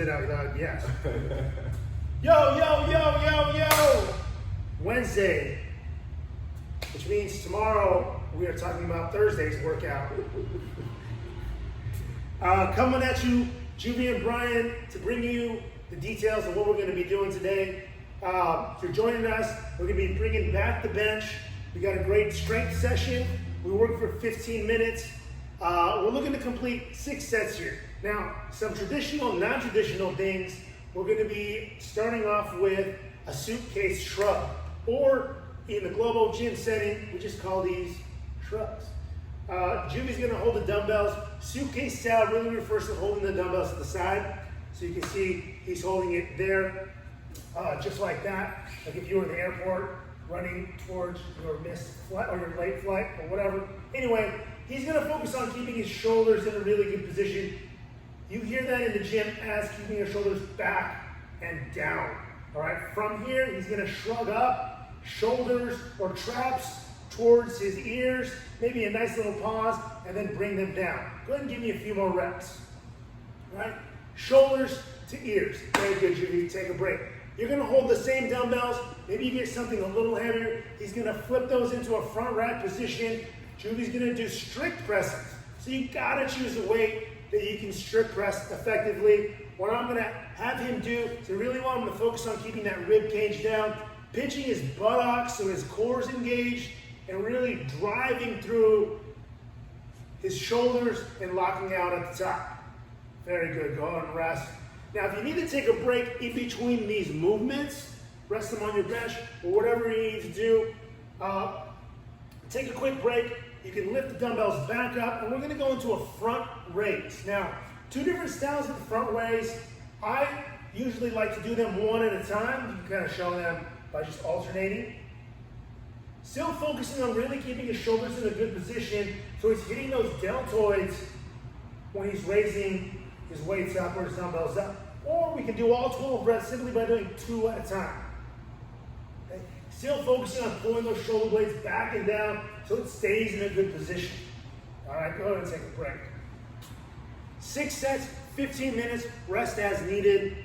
It out loud, yes. Yo. Wednesday, which means tomorrow we are talking about Thursday's workout. Coming at you, Juvie and Brian, to bring you the details of what we're going to be doing today. If you're joining us, we're going to be bringing back the bench. We got a great strength session. We work for 15 minutes. We're looking to complete 6 sets here. Now, some traditional, non-traditional things. We're going to be starting off with a suitcase shrug, or in the Globo Gym setting, we just call these shrugs. Juvie's going to hold the dumbbells. Suitcase style really refers to holding the dumbbells to the side. So you can see he's holding it there, just like that. Like if you were in the airport running towards your missed flight or your late flight or whatever. Anyway, he's going to focus on keeping his shoulders in a really good position. You hear that in the gym as keeping your shoulders back and down. All right, from here, he's going to shrug up, shoulders or traps towards his ears, maybe a nice little pause, and then bring them down. Go ahead and give me a few more reps. All right, shoulders to ears. Very good, Juvie. Take a break. You're going to hold the same dumbbells. Maybe you get something a little heavier. He's going to flip those into a front rack position. Juvie's going to do strict presses. So you got to choose a weight that you can strict press effectively. What I'm going to have him do, so really want him to focus on keeping that rib cage down, pinching his buttocks so his core is engaged, and really driving through his shoulders and locking out at the top. Very good. Go ahead and rest. Now, if you need to take a break in between these movements, rest them on your bench or whatever you need to do. Take a quick break. You can lift the dumbbells back up, and we're going to go into a front raise. Now, 2 different styles of the front raise. I usually like to do them one at a time. You can kind of show them by just alternating. Still focusing on really keeping his shoulders in a good position so he's hitting those deltoids when he's raising his weights up or his dumbbells up. Or we can do all 12 reps simply by doing 2 at a time. Okay? Still focusing on pulling those shoulder blades back and down so it stays in a good position. All right, go ahead and take a break. 6 sets, 15 minutes, rest as needed.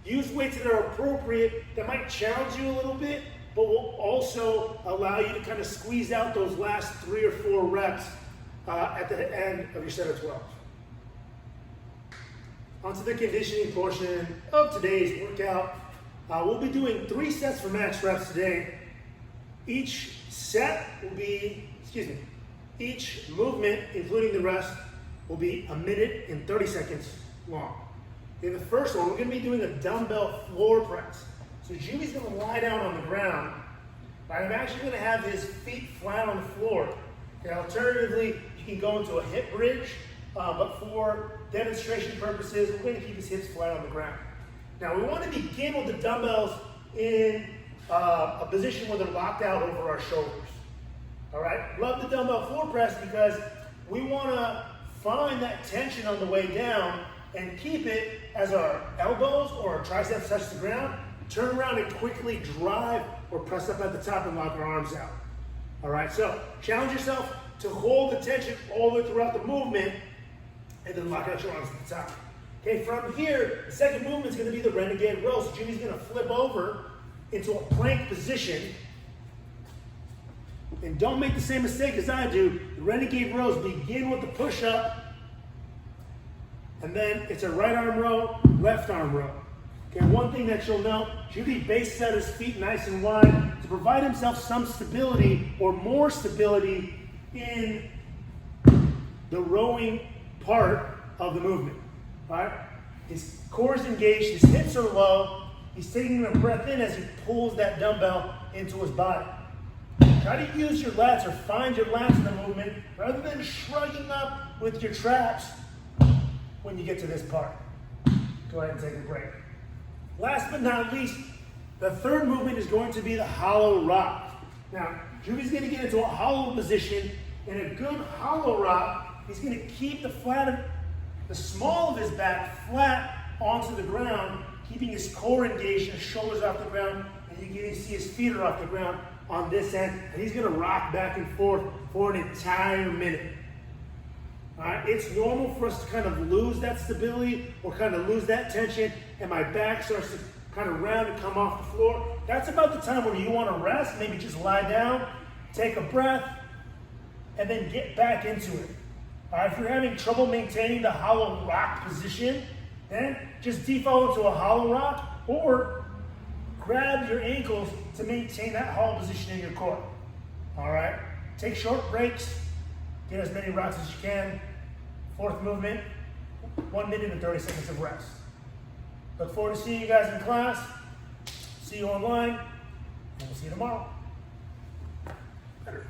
Use weights that are appropriate, that might challenge you a little bit, but will also allow you to kind of squeeze out those last 3 or 4 reps at the end of your set of 12. Onto the conditioning portion of today's workout. We'll be doing 3 sets for max reps today. Each movement, including the rest, will be 1 minute and 30 seconds long. In the first one, we're going to be doing a dumbbell floor press. So Juvie's going to lie down on the ground. I'm actually going to have his feet flat on the floor. Okay, alternatively, you can go into a hip bridge, but for demonstration purposes, we're going to keep his hips flat on the ground. Now, we want to begin with the dumbbells in a position where they're locked out over our shoulders. All right, love the dumbbell floor press because we want to find that tension on the way down and keep it as our elbows or our triceps touch the ground. Turn around and quickly drive or press up at the top and lock our arms out. All right, so challenge yourself to hold the tension all the way throughout the movement and then lock out your arms at the top. Okay, from here, the second movement is going to be the renegade row. So Juvie's going to flip over into a plank position. And don't make the same mistake as I do. The renegade rows begin with the push-up, and then it's a right arm row, left arm row. Okay, one thing that you'll note, Juvie bases out his feet nice and wide to provide himself some stability or more stability in the rowing part of the movement. All right? His core is engaged, his hips are low, he's taking a breath in as he pulls that dumbbell into his body. Try to use your lats or find your lats in the movement rather than shrugging up with your traps when you get to this part. Go ahead and take a break. Last but not least, the third movement is going to be the hollow rock. Now, Juvie's going to get into a hollow position. In a good hollow rock, he's going to keep the small of his back flat onto the ground, keeping his core engaged, his shoulders off the ground, and you can see his feet are off the ground on this end, and he's going to rock back and forth for an entire minute. All right, it's normal for us to kind of lose that stability or kind of lose that tension, and my back starts to kind of round and come off the floor. That's about the time when you want to rest. Maybe just lie down, take a breath, and then get back into it. All right, if you're having trouble maintaining the hollow rock position, then just default into a hollow rock or grab your ankles to maintain that hollow position in your core. All right, take short breaks, get as many rocks as you can. Fourth movement, 1 minute and 30 seconds of rest. Look forward to seeing you guys in class. See you online, and we'll see you tomorrow. Better.